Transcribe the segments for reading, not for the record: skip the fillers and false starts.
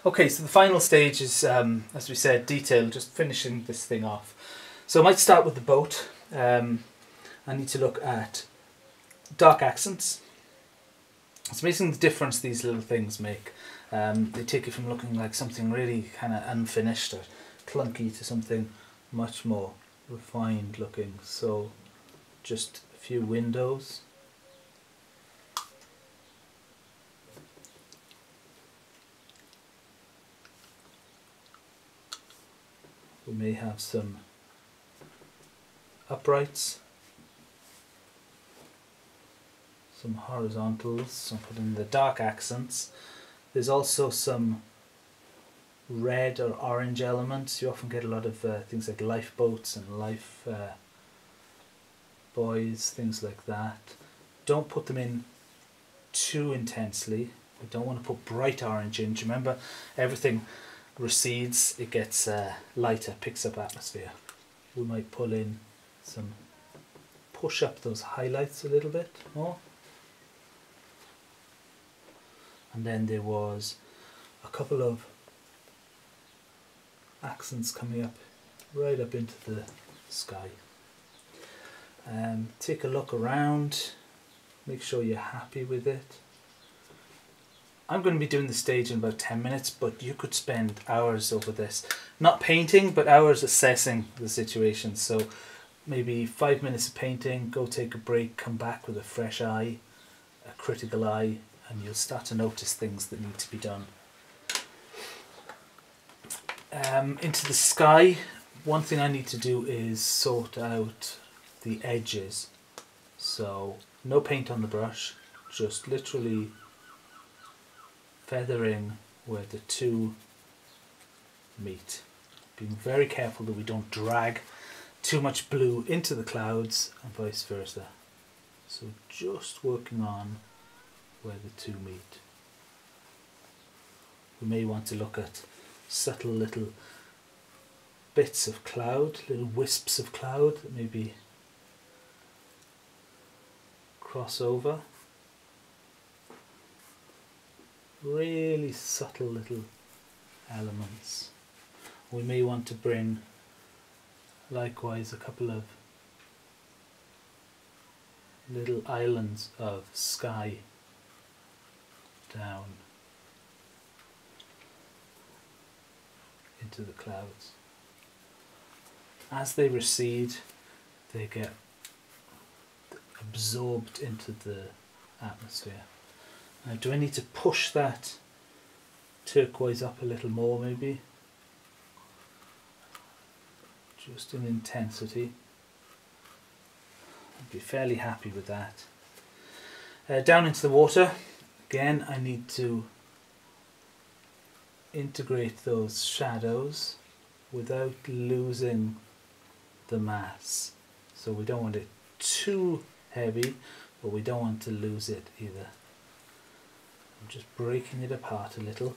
Okay, so the final stage is, as we said, detail, just finishing this thing off. So I might start with the boat. I need to look at dark accents. It's amazing the difference these little things make. They take you from looking like something really kind of unfinished or clunky to something much more refined looking. So just a few windows. We may have some uprights, some horizontals, some put in the dark accents. There's also some red or orange elements. You often get a lot of things like lifeboats and life buoys, things like that. Don't put them in too intensely. We don't want to put bright orange in. Do you remember, everything recedes, it gets lighter, picks up atmosphere. We might pull in some, push up those highlights a little bit more. And then there was a couple of accents coming up, right up into the sky. Take a look around, make sure you're happy with it. I'm going to be doing the stage in about 10 minutes, but you could spend hours over this. Not painting, but hours assessing the situation. So maybe 5 minutes of painting, go take a break, come back with a fresh eye, a critical eye, and you'll start to notice things that need to be done. Into the sky, one thing I need to do is sort out the edges. So no paint on the brush, just literally feathering where the two meet. Being very careful that we don't drag too much blue into the clouds and vice versa. So just working on where the two meet. We may want to look at subtle little bits of cloud, little wisps of cloud that maybe cross over. Really subtle little elements. We may want to bring likewise a couple of little islands of sky down into the clouds. As they recede, they get absorbed into the atmosphere. Now, do I need to push that turquoise up a little more maybe? Just in intensity. I'd be fairly happy with that. Down into the water, again I need to integrate those shadows without losing the mass. So we don't want it too heavy, but we don't want to lose it either. I'm just breaking it apart a little.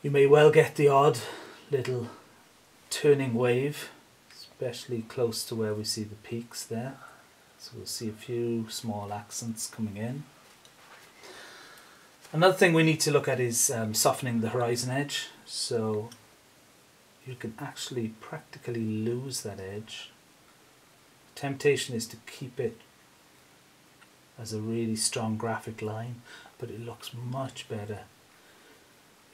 You may well get the odd little turning wave, especially close to where we see the peaks there. So we'll see a few small accents coming in. Another thing we need to look at is softening the horizon edge. So you can actually practically lose that edge. Temptation is to keep it as a really strong graphic line, but it looks much better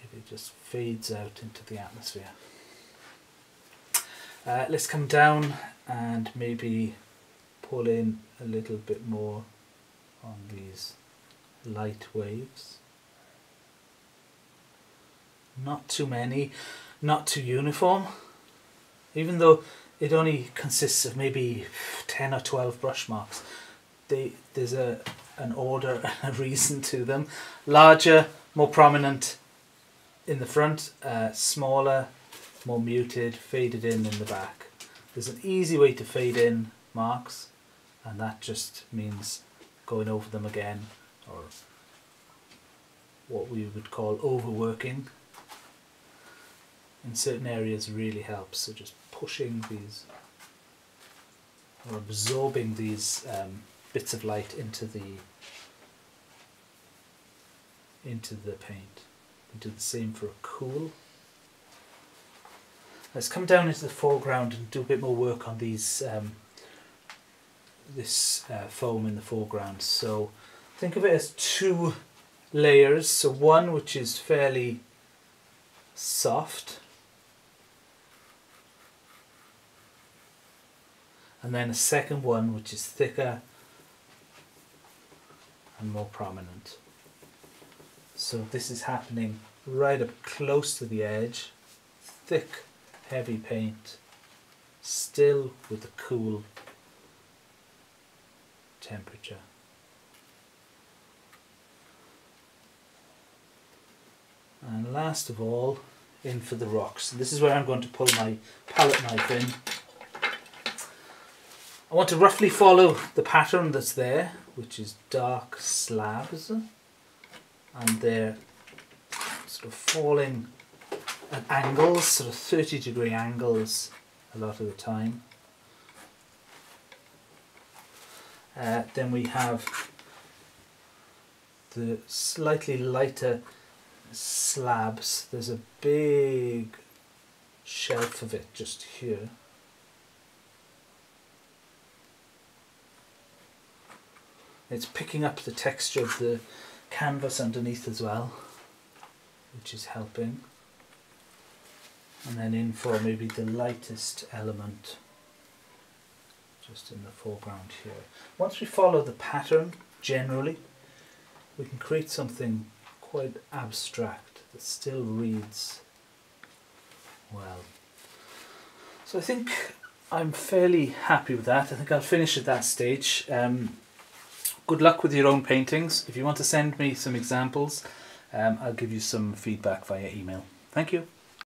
if it just fades out into the atmosphere. Let's come down and maybe pull in a little bit more on these light waves. Not too many, not too uniform, even though it only consists of maybe 10 or 12 brush marks. There's an order and a reason to them. Larger, more prominent in the front, smaller, more muted, faded in the back. There's an easy way to fade in marks, and that just means going over them again, or what we would call overworking. In certain areas really helps, so just pushing these or absorbing these bits of light into the paint. We do the same for a cool. Let's come down into the foreground and do a bit more work on these this foam in the foreground. So think of it as two layers. So one which is fairly soft, and then a second one which is thicker and more prominent. So this is happening right up close to the edge, thick, heavy paint, still with a cool temperature. And last of all, in for the rocks. This is where I'm going to pull my palette knife in. I want to roughly follow the pattern that's there, which is dark slabs, and they're sort of falling at angles, sort of 30-degree angles a lot of the time. Then we have the slightly lighter slabs. There's a big shelf of it just here. It's picking up the texture of the canvas underneath as well, which is helping. And then in for maybe the lightest element just in the foreground here. Once we follow the pattern generally, we can create something quite abstract that still reads well. So I think I'm fairly happy with that. I think I'll finish at that stage. Good luck with your own paintings. If you want to send me some examples, I'll give you some feedback via email. Thank you.